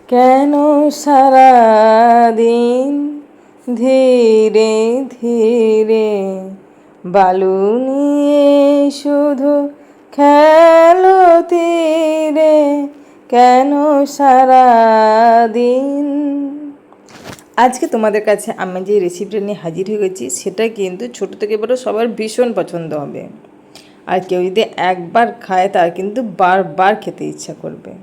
কেন সারাদিন ধীরে ধীরে বালু নিয়ে শুধু খেলো তীরে, কেন সারাদিন। আজকে তোমাদের কাছে আমি যে রেসিপিটা নিয়ে হাজির হয়ে গেছি সেটা কিন্তু ছোটো থেকে বড় সবার ভীষণ পছন্দ হবে, আর কেউ যদি একবার খায় তার কিন্তু বারবার খেতে ইচ্ছা করবে।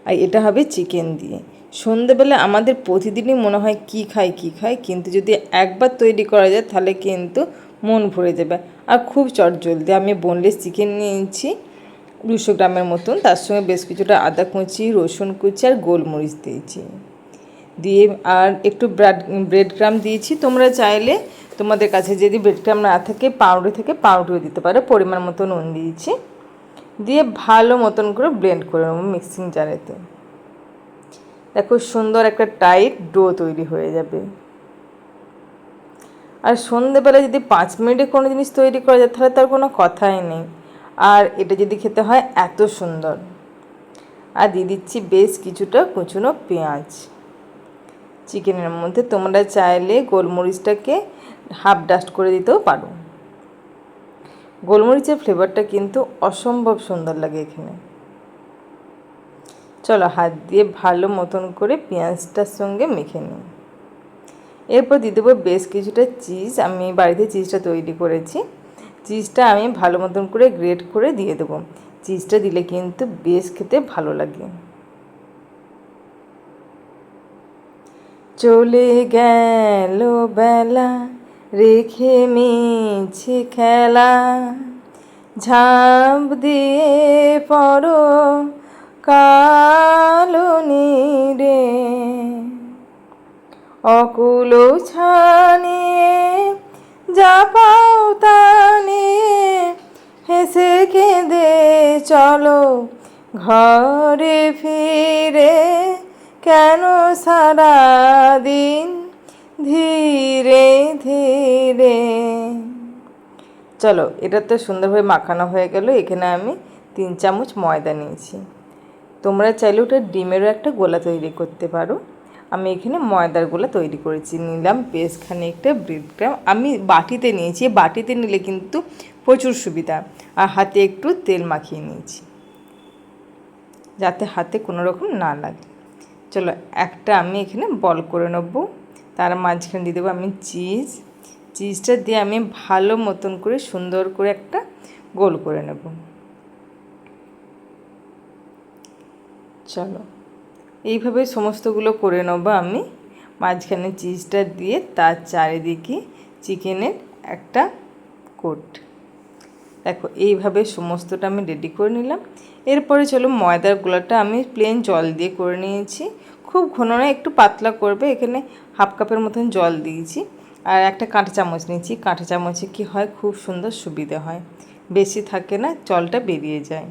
আর এটা হবে চিকেন দিয়ে। সন্ধেবেলা আমাদের প্রতিদিনই মনে হয় কী খাই, কিন্তু যদি একবার তৈরি করা যায় তাহলে কিন্তু মন ভরে যাবে। আর খুব চটজলদি। আমি বোনলেস চিকেন নিয়েছি 200 গ্রামের মতন, তার সঙ্গে বেশ কিছুটা আদা কুচি, রসুন কুচি আর গোলমরিচ দিয়েছি, দিয়ে আর একটু ব্রেড ক্রাম দিয়েছি। তোমরা চাইলে তোমাদের কাছে যদি ব্রেড ক্রাম না থাকে পাউরুটিও দিতে পারো। পরিমাণ মতো নুন দিয়েছি, দিয়ে ভালো মতন করে ব্লেন্ড করে নেবো মিক্সিং জারেতে। দেখো সুন্দর একটা টাইট ডো তৈরি হয়ে যাবে। আর সন্ধেবেলা যদি 5 মিনিটে কোনো জিনিস তৈরি করা যায় তাহলে তার কোনো কথাই নেই। আর এটা যদি খেতে হয় এত সুন্দর। আর দিয়ে দিচ্ছি বেশ কিছুটা কুচনো পেঁয়াজ চিকেনের মধ্যে। তোমরা চাইলে গোলমরিচটাকে হাফ ডাস্ট করে দিতেও পারো। গোলমরিচের ফ্লেভারটা কিন্তু অসম্ভব সুন্দর লাগে এখানে। চলো হাত দিয়ে ভালো মতন করে পেঁয়াজটার সঙ্গে মেখে নিই। এরপর দিয়ে দেবো বেশ কিছুটা চিজ। আমি বাড়িতে চিজটা তৈরি করেছি। চিজটা আমি ভালো মতন করে গ্রেট করে দিয়ে দেবো। চিজটা দিলে কিন্তু বেশ খেতে ভালো লাগে। চলে গেল বেলা রেখে মিছে খেলা, ঝাঁপ দিয়ে পড়ো কালো নীরে, অকুল ছানিয়ে যা পাও তা নিয়ে হেসে কেঁদে চলো ঘরে ফিরে, কেন সারাদিন ধীরে ধীরে। চলো এটা তো সুন্দরভাবে মাখানো হয়ে গেল। এখানে আমি 3 চামচ ময়দা নিয়েছি। তোমরা চাইলে ওটা ডিমেরও একটা গোলা তৈরি করতে পারো। আমি এখানে ময়দার গোলা তৈরি করেছি। নিলাম বেশ খানিকটা ব্রেড ক্রাম। আমি বাটিতে নিয়েছি, বাটিতে নিলে কিন্তু প্রচুর সুবিধা। আর হাতে একটু তেল মাখিয়ে নিয়েছি যাতে হাতে কোনো রকম না লাগে। চলো একটা আমি এখানে বল করে নেব। তার মাঝখানে দিয়ে দেবো আমি চিজটা দিয়ে আমি ভালো মতন করে সুন্দর করে একটা গোল করে নেব। চলো এইভাবে সমস্তগুলো করে নেবো আমি। মাঝখানে চিজটা দিয়ে তার চারিদিকে চিকেনের একটা কোট। দেখো এইভাবে সমস্তটা আমি রেডি করে নিলাম। এরপরে চলো ময়দার গোলাটা আমি প্লেন জল দিয়ে করে নিয়েছি। খুব ঘন নয়, একটু পাতলা করবে। এখানে হাফ কাপের মতন জল দিয়েছি। আর একটা কাঁটা চামচ নিয়েছি। কাঁটা চামচে কি হয়, খুব সুন্দর সুবিধে হয়, বেশি থাকে না, জলটা বেরিয়ে যায়।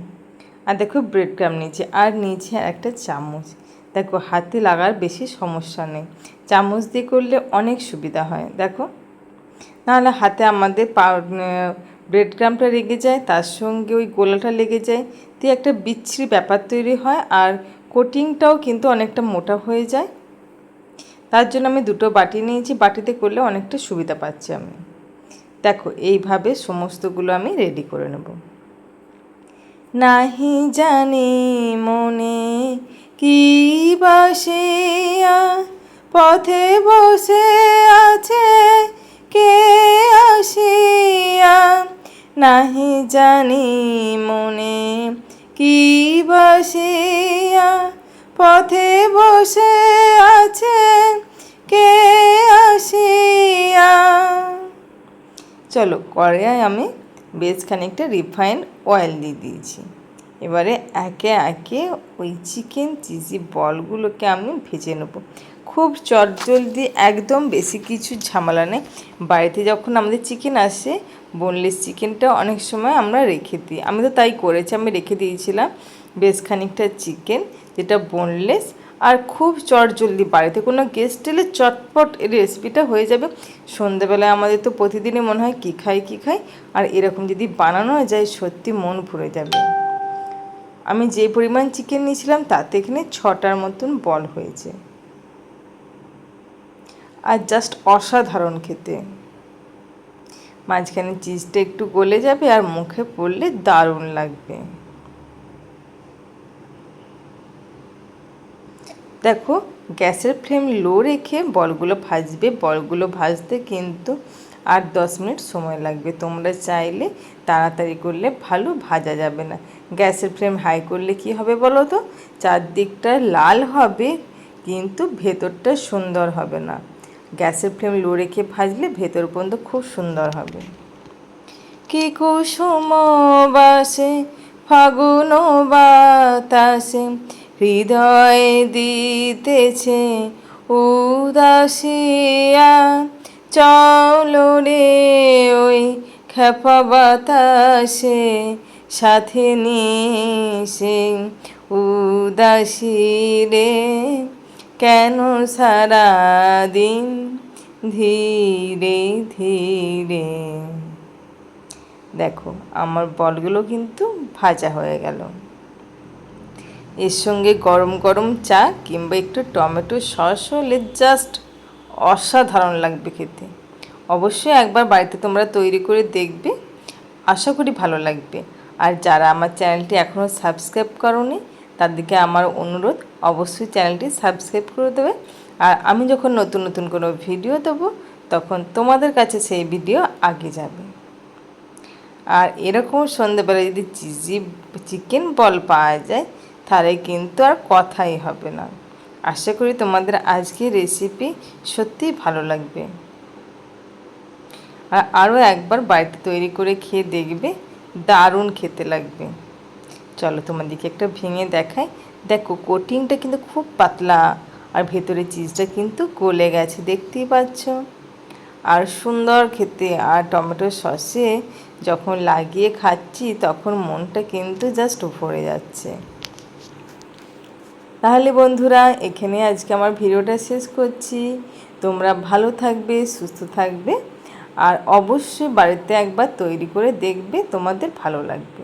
আর দেখো ব্রেড ক্রাম নিয়েছি, আর নিয়েছি একটা চামচ। দেখো হাতে লাগার বেশি সমস্যা নেই, চামচ দিয়ে করলে অনেক সুবিধা হয়। দেখো নাহলে হাতে আমাদের ব্রেড ক্রামটা লেগে যায়, তার সঙ্গে ওই গোলাটা লেগে যায়, দিয়ে একটা বিচ্ছিরি ব্যাপার তৈরি হয়। আর কোটিংটাও কিন্তু অনেকটা মোটা হয়ে যায়। তার জন্য আমি 2টো বাটি নিয়েছি। বাটিতে করলে অনেকটা সুবিধা পাচ্ছি আমি। দেখো এইভাবে সমস্তগুলো আমি রেডি করে নেব। নাহি জানি মনে কি বাসিয়া পথে বসে আছে কে আসিয়া, নাহি জানি মনে কি বাসিয়া পথে বসে আছে কে আসিয়া। চলো কড়াইয়ে আমি বেশ খানিকটা রিফাইন্ড অয়েল দিয়ে দিয়েছি। এবারে একে একে ওই চিকেন চিজি বলগুলোকে আমি ভেজে নেব। খুব চটজলদি, একদম বেশি কিছু ঝামেলা নেই। বাড়িতে যখন আমাদের চিকেন আসে, বোনলেস চিকেনটা অনেক সময় আমরা রেখে দিই। আমি তো তাই করেছি, আমি রেখে দিয়েছিলাম বেশ খানিকটা চিকেন যেটা বোনলেস। আর খুব চটজলদি বাড়িতে কোনো গেস্ট এলে চটপট এই রেসিপিটা হয়ে যাবে। সন্ধেবেলায় আমাদের তো প্রতিদিনই মনে হয় কী খাই, আর এরকম যদি বানানো যায় সত্যি মন ভরে যাবে। আমি যে পরিমাণ চিকেন নিয়েছিলাম তাতে এখানে 6টার মতন বল হয়েছে। আর জাস্ট অসাধারণ খেতে। মাঝখানে চিজটা একটু গলে যাবে আর মুখে পড়লে দারুণ লাগবে। দেখো গ্যাসের ফ্লেম লো রেখে বলগুলো ভাজবে। বলগুলো ভাজতে কিন্তু 8-10 মিনিট সময় লাগবে। তোমরা চাইলে তাড়াতাড়ি করলে ভালো, ভাজা যাবে না। গ্যাসের ফ্লেম হাই করলে কি হবে বলো তো, চারদিকটা লাল হবে কিন্তু ভেতরটা সুন্দর হবে না। গ্যাসের ফ্লেম লো রেখে ভাজলে ভেতর পর্যন্ত খুব সুন্দর হবে। কি কুসুম বাসে ফাগুন বাতাসে হৃদয়ে দিতেছে উদাসিয়া, চলো রে ওই খেপা বাতাসে সাথে নিয়ে উদাসী রে, কেন সারাদিন ধীরে ধীরে। দেখো আমার বলগুলো কিন্তু ভাজা হয়ে গেল। এর সঙ্গে গরম গরম চা কিংবা একটু টমেটো সস হলে জাস্ট অসাধারণ লাগবে খেতে। অবশ্যই একবার বাড়িতে তোমরা তৈরি করে দেখবে, আশা করি ভালো লাগবে। আর যারা আমার চ্যানেলটি এখনও সাবস্ক্রাইব করোনি তাদেরকে আমার অনুরোধ, অবশ্যই চ্যানেলটি সাবস্ক্রাইব করে দেবে। আর আমি যখন নতুন নতুন কোনো ভিডিও দেবো তখন তোমাদের কাছে সেই ভিডিও আগে যাবে। আর এরকম সন্ধ্যেবেলায় যদি চিকেন বল পাওয়া যায় তাহলে কিন্তু আর কথাই হবে না। আশা করি তোমাদের আজকের রেসিপি সত্যিই ভালো লাগবে। আর আরও একবার বাড়িতে তৈরি করে খেয়ে দেখবে, দারুণ খেতে লাগবে। চলো তোমাদেরকে একটা ভেঙে দেখাই। দেখো কোটিংটা কিন্তু খুব পাতলা আর ভেতরে চিজটা কিন্তু গলে গেছে, দেখতেই পাচ্ছ। আর সুন্দর খেতে। আর টমেটো সসে যখন লাগিয়ে খাচ্ছি তখন মনটা কিন্তু জাস্ট ভরে যাচ্ছে। তাহলে বন্ধুরা এখানে আজকে আমার ভিডিওটা শেষ করছি। তোমরা ভালো থাকবে, সুস্থ থাকবে আর অবশ্যই বাড়িতে একবার তৈরি করে দেখবে, তোমাদের ভালো লাগবে।